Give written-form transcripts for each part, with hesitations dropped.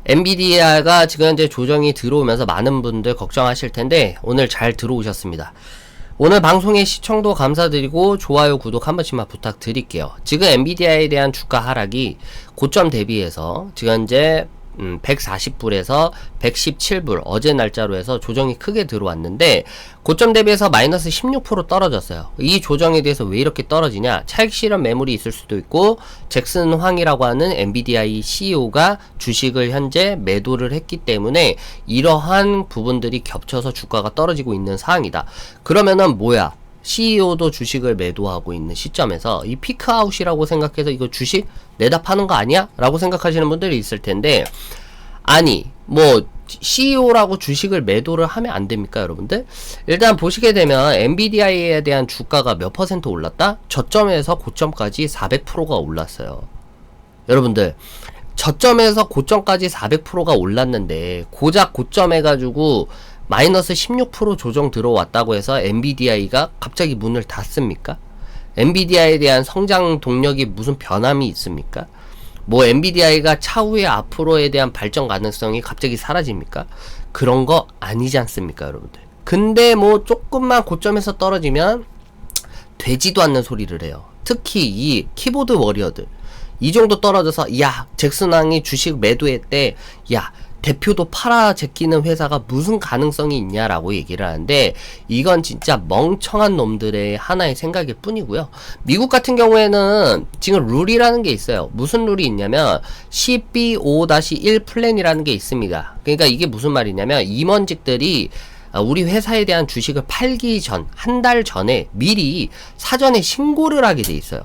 엔비디아가 지금 현재 조정이 들어오면서 많은 분들 걱정하실 텐데 오늘 잘 들어오셨습니다. 오늘 방송의 시청도 감사드리고 좋아요, 구독 한 번씩만 부탁드릴게요. 지금 엔비디아에 대한 주가 하락이 고점 대비해서 지금 현재 140불에서 117불 어제 날짜로 해서 조정이 크게 들어왔는데 고점 대비해서 마이너스 16% 떨어졌어요. 이 조정에 대해서 왜 이렇게 떨어지냐? 차익 실현 매물이 있을 수도 있고 잭슨 황이라고 하는 엔비디아 CEO가 주식을 현재 매도를 했기 때문에 이러한 부분들이 겹쳐서 주가가 떨어지고 있는 상황이다. 그러면은 뭐야? CEO도 주식을 매도하고 있는 시점에서 이 피크아웃이라고 생각해서 이거 주식 내다 파는 거 아니야? 라고 생각하시는 분들이 있을 텐데, 아니 뭐 CEO라고 주식을 매도를 하면 안 됩니까, 여러분들? 일단 보시게 되면 엔비디아에 대한 주가가 몇 퍼센트 올랐다? 저점에서 고점까지 400%가 올랐어요. 여러분들, 저점에서 고점까지 400%가 올랐는데 고작 고점 해가지고 마이너스 16% 조정 들어왔다고 해서 엔비디아가 갑자기 문을 닫습니까? 엔비디아에 대한 성장 동력이 무슨 변함이 있습니까? 뭐 엔비디아가 차후에 앞으로에 대한 발전 가능성이 갑자기 사라집니까? 그런 거 아니지 않습니까, 여러분들? 근데 뭐 조금만 고점에서 떨어지면 되지도 않는 소리를 해요. 특히 이 키보드 워리어들 이 정도 떨어져서 야, 잭슨왕이 주식 매도했대, 야 대표도 팔아 제끼는 회사가 무슨 가능성이 있냐라고 얘기를 하는데, 이건 진짜 멍청한 놈들의 하나의 생각일 뿐이고요. 미국 같은 경우에는 지금 룰이라는 게 있어요. 무슨 룰이 있냐면 CBO-1 플랜이라는 게 있습니다. 그러니까 이게 무슨 말이냐면 임원직들이 우리 회사에 대한 주식을 팔기 전, 한 달 전에 미리 사전에 신고를 하게 돼 있어요.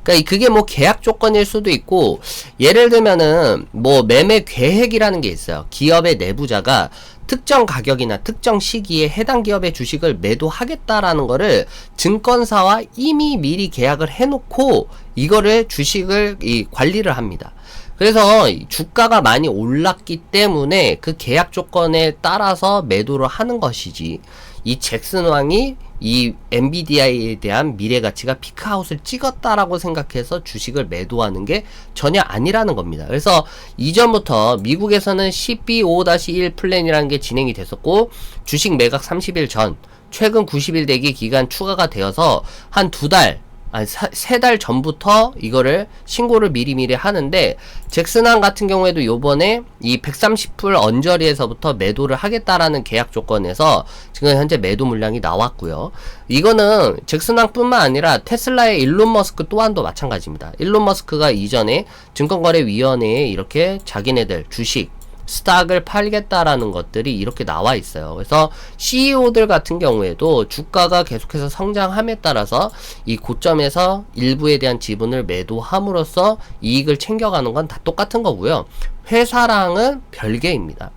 그러니까 그게 뭐 계약 조건일 수도 있고, 예를 들면은 뭐 매매 계획이라는 게 있어요. 기업의 내부자가 특정 가격이나 특정 시기에 해당 기업의 주식을 매도하겠다라는 거를 증권사와 이미 미리 계약을 해놓고 이거를 주식을 관리를 합니다. 그래서 주가가 많이 올랐기 때문에 그 계약 조건에 따라서 매도를 하는 것이지, 이 잭슨 왕이 이 엔비디아에 대한 미래 가치가 피크아웃을 찍었다라고 생각해서 주식을 매도하는 게 전혀 아니라는 겁니다. 그래서 이전부터 미국에서는 CBO-1 플랜이라는 게 진행이 됐었고, 주식 매각 30일 전, 최근 90일 대기 기간 추가가 되어서 한 3달 전부터 이거를 신고를 미리미리 하는데, 잭슨왕 같은 경우에도 요번에 이 130불 언저리에서부터 매도를 하겠다라는 계약 조건에서 지금 현재 매도 물량이 나왔고요. 이거는 잭슨왕 뿐만 아니라 테슬라의 일론 머스크 또한도 마찬가지입니다. 일론 머스크가 이전에 증권거래위원회에 이렇게 자기네들 주식 스탁을 팔겠다라는 것들이 이렇게 나와 있어요. 그래서 CEO들 같은 경우에도 주가가 계속해서 성장함에 따라서 이 고점에서 일부에 대한 지분을 매도함으로써 이익을 챙겨가는 건 다 똑같은 거고요. 회사랑은 별개입니다.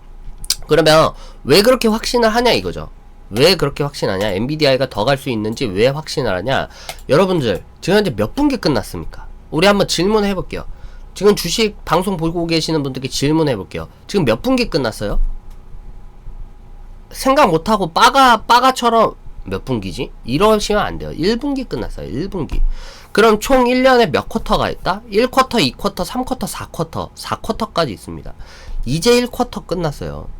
그러면 왜 그렇게 확신을 하냐 이거죠. 왜 그렇게 확신하냐? 엔비디아가 더 갈 수 있는지 왜 확신을 하냐? 여러분들, 지금 현재 몇 분기 끝났습니까? 우리 한번 질문해 볼게요. 지금 주식 방송 보고 계시는 분들께 질문해 볼게요. 지금 몇 분기 끝났어요? 생각 못하고 빠가처럼 몇 분기지? 이러시면 안 돼요. 1분기 끝났어요. 1분기. 그럼 총 1년에 몇 쿼터가 있다? 1쿼터, 2쿼터, 3쿼터, 4쿼터. 4쿼터까지 있습니다. 이제 1쿼터 끝났어요.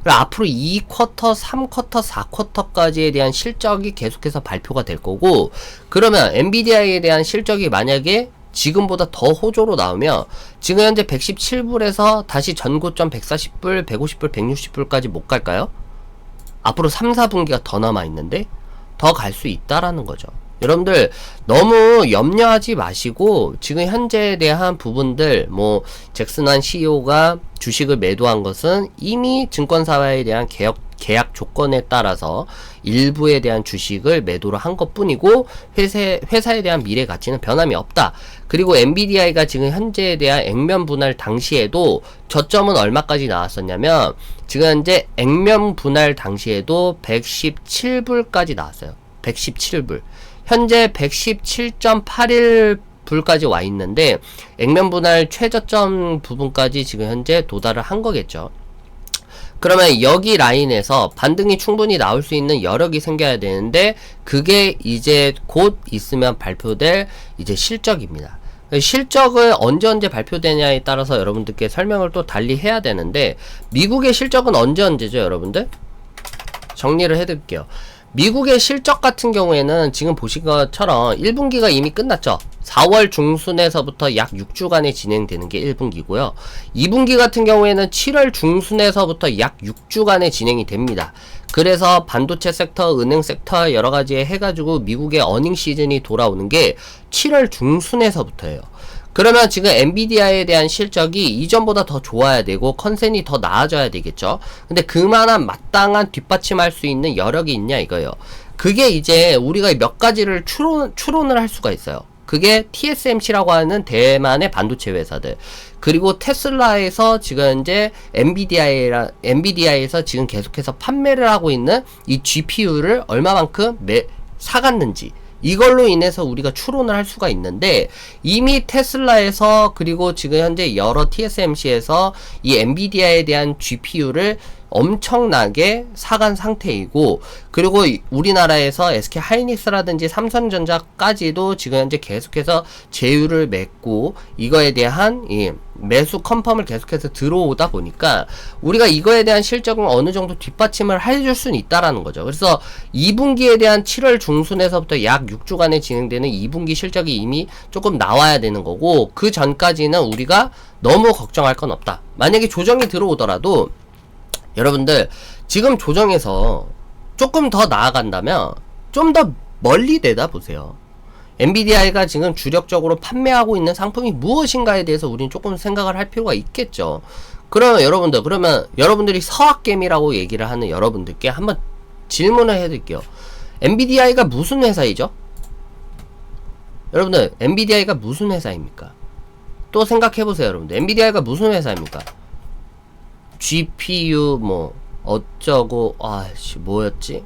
그럼 앞으로 2쿼터, 3쿼터, 4쿼터까지에 대한 실적이 계속해서 발표가 될 거고, 그러면 엔비디아에 대한 실적이 만약에 지금보다 더 호조로 나오면 지금 현재 117불에서 다시 전고점 140불, 150불, 160불까지 못 갈까요? 앞으로 3, 4분기가 더 남아있는데 더 갈 수 있다라는 거죠. 여러분들 너무 염려하지 마시고, 지금 현재에 대한 부분들, 뭐 잭슨왕 CEO가 주식을 매도한 것은 이미 증권사와에 대한 계약 조건에 따라서 일부에 대한 주식을 매도를 한 것 뿐이고, 회사에 대한 미래 가치는 변함이 없다. 그리고 엔비디아가 지금 현재에 대한 액면 분할 당시에도 저점은 얼마까지 나왔었냐면, 지금 현재 액면 분할 당시에도 117불까지 나왔어요. 117불. 현재 117.81불까지 와 있는데, 액면 분할 최저점 부분까지 지금 현재 도달을 한 거겠죠. 그러면 여기 라인에서 반등이 충분히 나올 수 있는 여력이 생겨야 되는데, 그게 이제 곧 있으면 발표될 이제 실적입니다. 실적을 언제 발표되냐에 따라서 여러분들께 설명을 또 달리 해야 되는데, 미국의 실적은 언제죠, 여러분들? 정리를 해드릴게요. 미국의 실적 같은 경우에는 지금 보신 것처럼 1분기가 이미 끝났죠. 4월 중순에서부터 약 6주간에 진행되는 게 1분기고요. 2분기 같은 경우에는 7월 중순에서부터 약 6주간에 진행이 됩니다. 그래서 반도체 섹터, 은행 섹터 여러가지에 해가지고 미국의 어닝 시즌이 돌아오는 게 7월 중순에서부터예요. 그러면 지금 엔비디아에 대한 실적이 이전보다 더 좋아야 되고 컨센이 더 나아져야 되겠죠. 근데 그만한 마땅한 뒷받침할 수 있는 여력이 있냐 이거예요. 그게 이제 우리가 몇 가지를 추론을 할 수가 있어요. 그게 TSMC라고 하는 대만의 반도체 회사들, 그리고 테슬라에서 지금 이제 엔비디아에서 지금 계속해서 판매를 하고 있는 이 GPU를 얼마만큼 사갔는지, 이걸로 인해서 우리가 추론을 할 수가 있는데, 이미 테슬라에서 그리고 지금 현재 여러 TSMC에서 이 엔비디아에 대한 GPU를 엄청나게 사간 상태이고, 그리고 우리나라에서 SK 하이닉스라든지 삼성전자까지도 지금 현재 계속해서 제휴를 맺고 이거에 대한 매수 컨펌을 계속해서 들어오다 보니까 우리가 이거에 대한 실적은 어느 정도 뒷받침을 해줄 수는 있다라는 거죠. 그래서 2분기에 대한 7월 중순에서부터 약 6주간에 진행되는 2분기 실적이 이미 조금 나와야 되는 거고, 그 전까지는 우리가 너무 걱정할 건 없다. 만약에 조정이 들어오더라도 여러분들 지금 조정에서 조금 더 나아간다면 좀 더 멀리 내다보세요. 엔비디아가 지금 주력적으로 판매하고 있는 상품이 무엇인가에 대해서 우리는 조금 생각을 할 필요가 있겠죠. 그러면 여러분들이 서학겜이라고 얘기를 하는 여러분들께 한번 질문을 해드릴게요. 엔비디아가 무슨 회사이죠? 여러분들 엔비디아가 무슨 회사입니까? 또 생각해보세요. 여러분들 엔비디아가 무슨 회사입니까? GPU 뭐 어쩌고 아씨 뭐였지?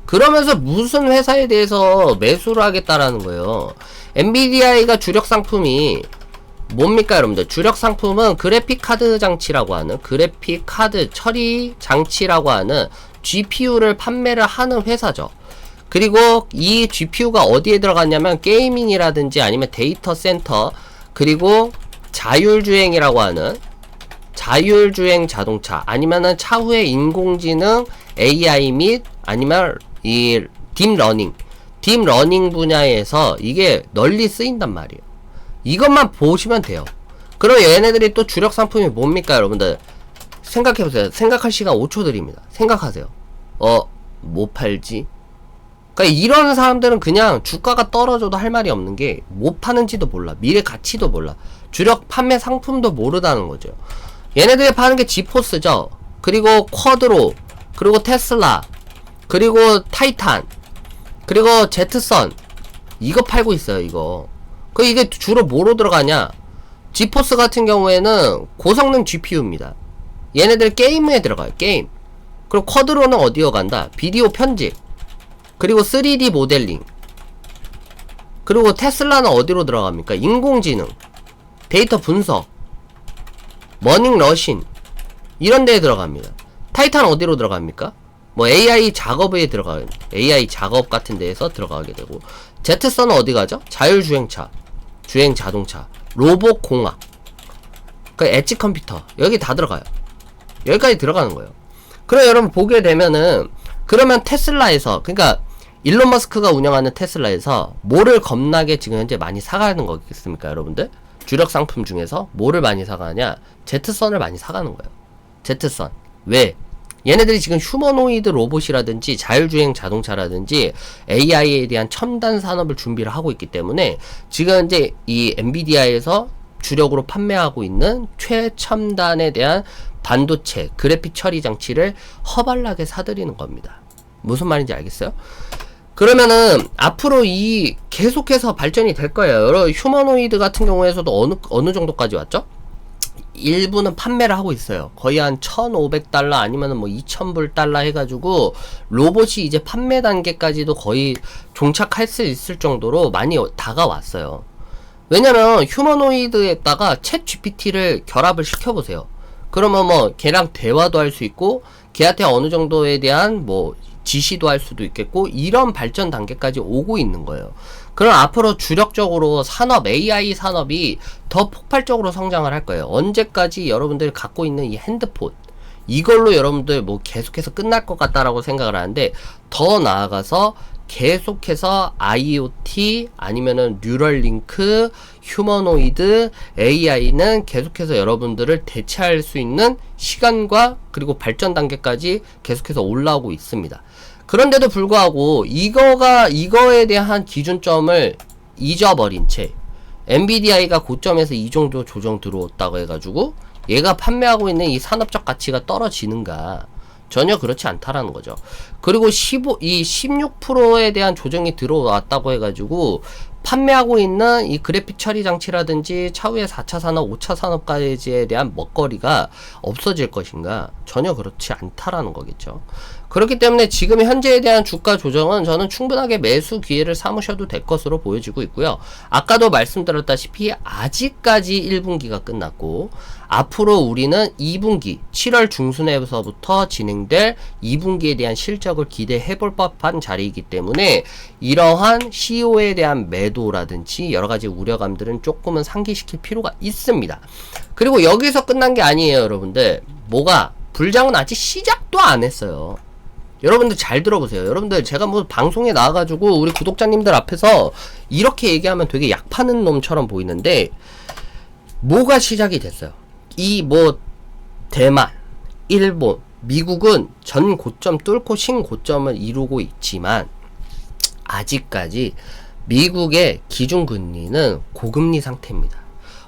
그러면서 무슨 회사에 대해서 매수를 하겠다라는 거예요. 엔비디아가 주력 상품이 뭡니까 여러분들? 주력 상품은 그래픽 카드 장치라고 하는, 그래픽 카드 처리 장치라고 하는 GPU를 판매를 하는 회사죠. 그리고 이 GPU가 어디에 들어갔냐면 게이밍이라든지 아니면 데이터 센터, 그리고 자율주행이라고 하는 자율주행 자동차, 아니면은 차후에 인공지능 AI 및 아니면 이 딥러닝 분야에서 이게 널리 쓰인단 말이에요. 이것만 보시면 돼요. 그럼 얘네들이 또 주력 상품이 뭡니까 여러분들? 생각해보세요. 생각할 시간 5초 드립니다. 생각하세요. 뭐 팔지? 그러니까 이런 사람들은 그냥 주가가 떨어져도 할 말이 없는 게 뭐 파는지도 몰라, 미래 가치도 몰라, 주력 판매 상품도 모르다는 거죠. 얘네들이 파는 게 지포스죠. 그리고 쿼드로, 그리고 테슬라, 그리고 타이탄, 그리고 제트선, 이거 팔고 있어요. 이거 이게 주로 뭐로 들어가냐? 지포스 같은 경우에는 고성능 GPU입니다. 얘네들 게임에 들어가요. 게임. 그리고 쿼드로는 어디로 간다? 비디오 편집, 그리고 3D 모델링. 그리고 테슬라는 어디로 들어갑니까? 인공지능, 데이터 분석, 머닝러신, 이런 데에 들어갑니다. 타이탄 어디로 들어갑니까? 뭐 AI 작업에 들어가요. AI 작업 같은 데에서 들어가게 되고, 제트선은 어디 가죠? 자율주행차, 주행자동차, 로봇공학, 그 엣지 컴퓨터, 여기 다 들어가요. 여기까지 들어가는 거예요. 그럼 여러분 보게 되면은, 그러면 테슬라에서, 그러니까 일론 머스크가 운영하는 테슬라에서 뭐를 겁나게 지금 현재 많이 사가는 거겠습니까 여러분들? 주력 상품 중에서 뭐를 많이 사가냐? 제트선을 많이 사가는 거예요. 제트선. 왜? 얘네들이 지금 휴머노이드 로봇이라든지 자율주행 자동차라든지 AI에 대한 첨단 산업을 준비를 하고 있기 때문에 지금 이제 이 엔비디아에서 주력으로 판매하고 있는 최첨단에 대한 반도체 그래픽 처리 장치를 허발나게 사들이는 겁니다. 무슨 말인지 알겠어요? 그러면은 앞으로 이 계속해서 발전이 될 거예요. 여러 휴머노이드 같은 경우에서도 어느 정도까지 왔죠? 일부는 판매를 하고 있어요. 거의 한 1,500달러 아니면은 뭐 2,000불 달러 해가지고 로봇이 이제 판매 단계까지도 거의 종착할 수 있을 정도로 많이 다가왔어요. 왜냐면 휴머노이드에다가 챗 GPT를 결합을 시켜보세요. 그러면 뭐 걔랑 대화도 할 수 있고 걔한테 어느 정도에 대한 뭐 지시도 할 수도 있겠고, 이런 발전 단계까지 오고 있는 거예요. 그럼 앞으로 주력적으로 산업, AI 산업이 더 폭발적으로 성장을 할 거예요. 언제까지 여러분들이 갖고 있는 이 핸드폰, 이걸로 여러분들 뭐 계속해서 끝날 것 같다라고 생각을 하는데, 더 나아가서 계속해서 IoT 아니면은 뉴럴링크, 휴머노이드, AI는 계속해서 여러분들을 대체할 수 있는 시간과 그리고 발전 단계까지 계속해서 올라오고 있습니다. 그런데도 불구하고 이거에 대한 기준점을 잊어버린 채 엔비디아가 고점에서 이 정도 조정 들어왔다고 해가지고 얘가 판매하고 있는 이 산업적 가치가 떨어지는가? 전혀 그렇지 않다라는 거죠. 그리고 16%에 대한 조정이 들어왔다고 해가지고 판매하고 있는 이 그래픽 처리 장치라든지 차후에 4차 산업, 5차 산업까지에 대한 먹거리가 없어질 것인가? 전혀 그렇지 않다라는 거겠죠. 그렇기 때문에 지금 현재에 대한 주가 조정은 저는 충분하게 매수 기회를 삼으셔도 될 것으로 보여지고 있고요. 아까도 말씀드렸다시피 아직까지 1분기가 끝났고 앞으로 우리는 2분기 7월 중순에서부터 진행될 2분기에 대한 실적을 기대해 볼 법한 자리이기 때문에 이러한 CEO에 대한 매도라든지 여러가지 우려감들은 조금은 상기시킬 필요가 있습니다. 그리고 여기서 끝난 게 아니에요, 여러분들. 불장은 아직 시작도 안 했어요. 여러분들 잘 들어보세요. 여러분들 제가 뭐 방송에 나와가지고 우리 구독자님들 앞에서 이렇게 얘기하면 되게 약 파는 놈처럼 보이는데 뭐가 시작이 됐어요. 대만, 일본, 미국은 전 고점 뚫고 신고점을 이루고 있지만 아직까지 미국의 기준금리는 고금리 상태입니다.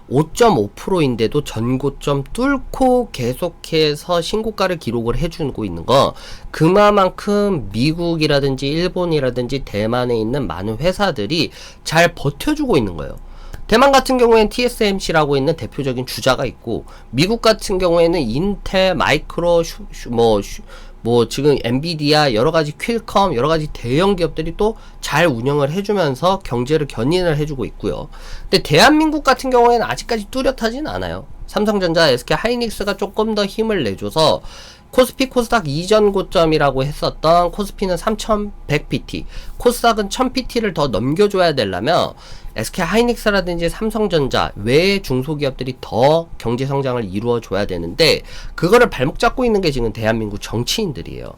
5.5%인데도 전고점 뚫고 계속해서 신고가를 기록을 해주고 있는 거, 그만큼 미국이라든지 일본이라든지 대만에 있는 많은 회사들이 잘 버텨주고 있는 거예요. 대만 같은 경우에는 TSMC라고 있는 대표적인 주자가 있고, 미국 같은 경우에는 인텔, 마이크로, 지금 엔비디아, 여러가지 퀼컴, 여러가지 대형 기업들이 또 잘 운영을 해주면서 경제를 견인을 해주고 있고요. 근데 대한민국 같은 경우에는 아직까지 뚜렷하진 않아요. 삼성전자, SK 하이닉스가 조금 더 힘을 내줘서 코스피 코스닥 이전 고점이라고 했었던 코스피는 3100PT, 코스닥은 1000PT를 더 넘겨줘야 되려면 SK 하이닉스라든지 삼성전자 외의 중소기업들이 더 경제 성장을 이루어줘야 되는데 그거를 발목 잡고 있는 게 지금 대한민국 정치인들이에요.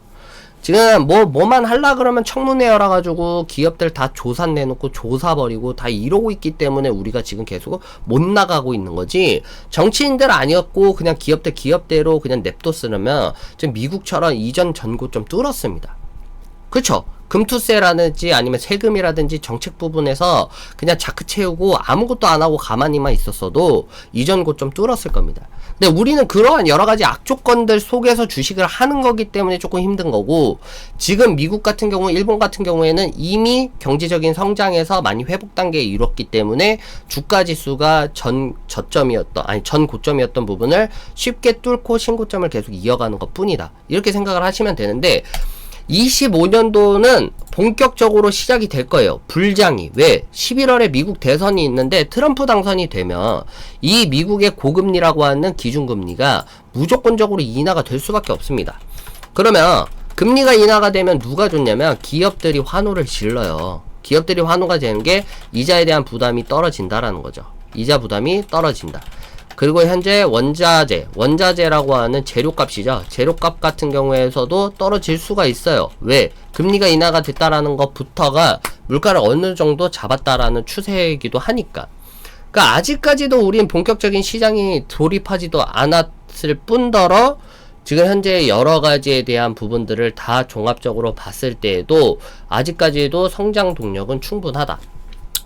지금 뭐만 하려 그러면 청문회 열어가지고 기업들 다 조사 내놓고 조사 버리고 다 이러고 있기 때문에 우리가 지금 계속 못 나가고 있는 거지, 정치인들 아니었고 그냥 기업대로 그냥 냅뒀으면 지금 미국처럼 이전 전고점 뚫었습니다. 그쵸? 금투세라든지 아니면 세금이라든지 정책 부분에서 그냥 자크 채우고 아무것도 안 하고 가만히만 있었어도 이전 고점 뚫었을 겁니다. 근데 우리는 그러한 여러가지 악조건들 속에서 주식을 하는 거기 때문에 조금 힘든 거고, 지금 미국 같은 경우, 일본 같은 경우에는 이미 경제적인 성장에서 많이 회복 단계에 이뤘기 때문에 주가 지수가 전 고점이었던 부분을 쉽게 뚫고 신고점을 계속 이어가는 것 뿐이다. 이렇게 생각을 하시면 되는데, 25년도는 본격적으로 시작이 될 거예요. 불장이. 왜? 11월에 미국 대선이 있는데 트럼프 당선이 되면 이 미국의 고금리라고 하는 기준금리가 무조건적으로 인하가 될 수밖에 없습니다. 그러면 금리가 인하가 되면 누가 좋냐면 기업들이 환호를 질러요. 기업들이 환호가 되는 게 이자에 대한 부담이 떨어진다라는 거죠. 이자 부담이 떨어진다. 그리고 현재 원자재라고 하는 재료값이죠. 재료값 같은 경우에서도 떨어질 수가 있어요. 왜? 금리가 인하가 됐다라는 것부터가 물가를 어느 정도 잡았다라는 추세이기도 하니까. 그러니까 아직까지도 우린 본격적인 시장이 돌입하지도 않았을 뿐더러 지금 현재 여러 가지에 대한 부분들을 다 종합적으로 봤을 때에도 아직까지도 성장 동력은 충분하다.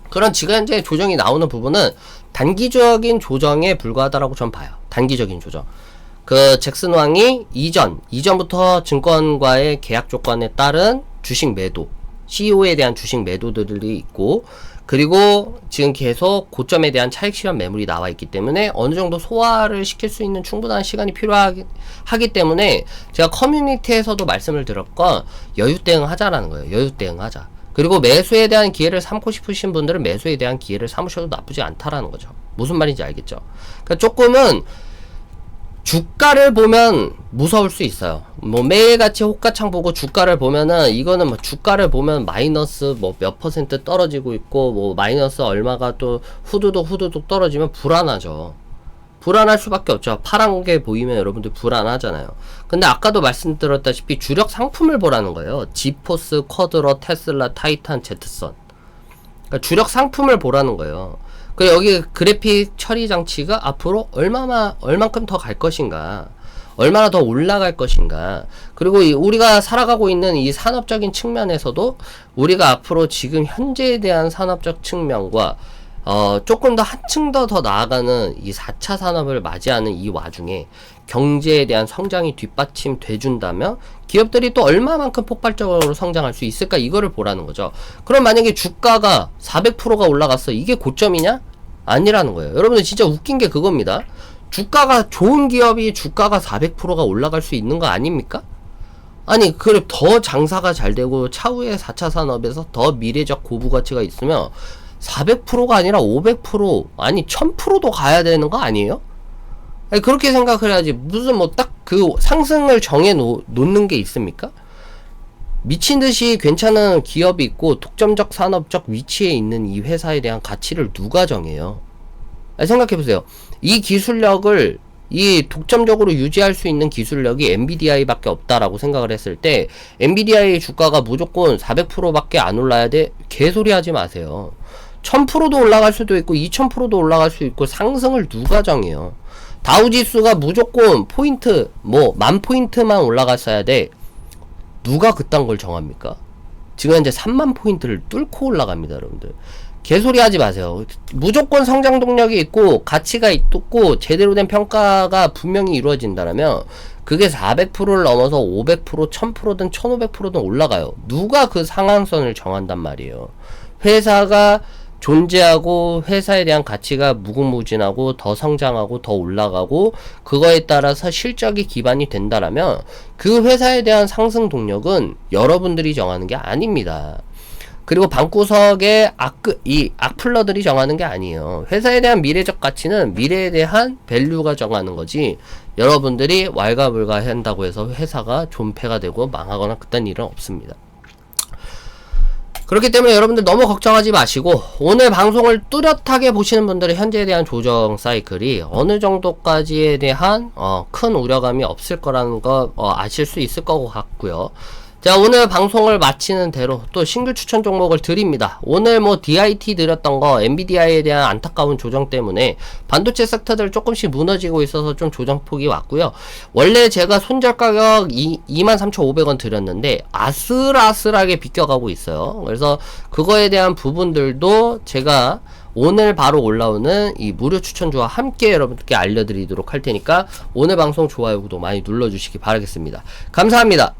그런 지금 현재 조정이 나오는 부분은 단기적인 조정에 불과하다라고 전 봐요. 단기적인 조정. 잭슨 왕이 이전부터 증권과의 계약 조건에 따른 주식 매도, CEO에 대한 주식 매도들이 있고, 그리고 지금 계속 고점에 대한 차익 실현 매물이 나와 있기 때문에 어느 정도 소화를 시킬 수 있는 충분한 시간이 필요하기 때문에 제가 커뮤니티에서도 말씀을 드렸건 여유 대응하자라는 거예요. 여유 대응하자. 그리고 매수에 대한 기회를 삼고 싶으신 분들은 매수에 대한 기회를 삼으셔도 나쁘지 않다라는 거죠. 무슨 말인지 알겠죠? 그러니까 조금은 주가를 보면 무서울 수 있어요. 뭐 매일같이 호가창 보고 주가를 보면은 이거는 뭐 주가를 보면 마이너스 뭐 몇 퍼센트 떨어지고 있고 뭐 마이너스 얼마가 또 후두둑 떨어지면 불안하죠. 불안할 수밖에 없죠. 파란 게 보이면 여러분들 불안하잖아요. 근데 아까도 말씀드렸다시피 주력 상품을 보라는 거예요. 지포스, 쿼드러, 테슬라, 타이탄, 제트선. 그러니까 주력 상품을 보라는 거예요. 그 여기 그래픽 처리 장치가 앞으로 얼만큼 더 갈 것인가, 얼마나 더 올라갈 것인가, 그리고 우리가 살아가고 있는 이 산업적인 측면에서도 우리가 앞으로 지금 현재에 대한 산업적 측면과 조금 더 한층 더 나아가는 이 4차 산업을 맞이하는 이 와중에 경제에 대한 성장이 뒷받침 돼준다면 기업들이 또 얼마만큼 폭발적으로 성장할 수 있을까, 이거를 보라는 거죠. 그럼 만약에 주가가 400%가 올라갔어, 이게 고점이냐? 아니라는 거예요. 여러분들 진짜 웃긴 게 그겁니다. 주가가 좋은 기업이 주가가 400%가 올라갈 수 있는 거 아닙니까? 아니, 그래 더 장사가 잘 되고 차후에 4차 산업에서 더 미래적 고부 가치가 있으면 400%가 아니라 500% 아니 1000%도 가야 되는 거 아니에요? 아니, 그렇게 생각을 해야지. 무슨 뭐 딱 그 상승을 정해 놓는 게 있습니까? 미친 듯이 괜찮은 기업이 있고 독점적 산업적 위치에 있는 이 회사에 대한 가치를 누가 정해요? 아니, 생각해보세요. 이 기술력을 이 독점적으로 유지할 수 있는 기술력이 엔비디아이 밖에 없다라고 생각을 했을 때 엔비디아이 주가가 무조건 400% 밖에 안 올라야 돼? 개소리 하지 마세요. 1000%도 올라갈 수도 있고 2000%도 올라갈 수 있고 상승을 누가 정해요? 다우지수가 무조건 포인트 뭐 10,000포인트만 올라갔어야 돼. 누가 그딴 걸 정합니까? 지금 현재 3만 포인트를 뚫고 올라갑니다, 여러분들. 개소리 하지 마세요. 무조건 성장 동력이 있고 가치가 있고 제대로 된 평가가 분명히 이루어진다면 그게 400%를 넘어서 500%, 1000%든 1500%든 올라가요. 누가 그 상한선을 정한단 말이에요. 회사가 존재하고 회사에 대한 가치가 무궁무진하고 더 성장하고 더 올라가고 그거에 따라서 실적이 기반이 된다라면 그 회사에 대한 상승 동력은 여러분들이 정하는 게 아닙니다. 그리고 방구석에 이 악플러들이 정하는 게 아니에요. 회사에 대한 미래적 가치는 미래에 대한 밸류가 정하는 거지, 여러분들이 왈가불가 한다고 해서 회사가 존폐가 되고 망하거나 그딴 일은 없습니다. 그렇기 때문에 여러분들 너무 걱정하지 마시고 오늘 방송을 뚜렷하게 보시는 분들은 현재에 대한 조정 사이클이 어느 정도까지에 대한 큰 우려감이 없을 거라는 거 아실 수 있을 것 같고요. 자, 오늘 방송을 마치는 대로 또 신규 추천 종목을 드립니다. 오늘 뭐 DIT 드렸던 거 엔비디아에 대한 안타까운 조정 때문에 반도체 섹터들 조금씩 무너지고 있어서 좀 조정폭이 왔고요. 원래 제가 손절 가격 23,500원 드렸는데 아슬아슬하게 비껴가고 있어요. 그래서 그거에 대한 부분들도 제가 오늘 바로 올라오는 이 무료 추천주와 함께 여러분들께 알려드리도록 할 테니까 오늘 방송 좋아요, 구독 많이 눌러주시기 바라겠습니다. 감사합니다.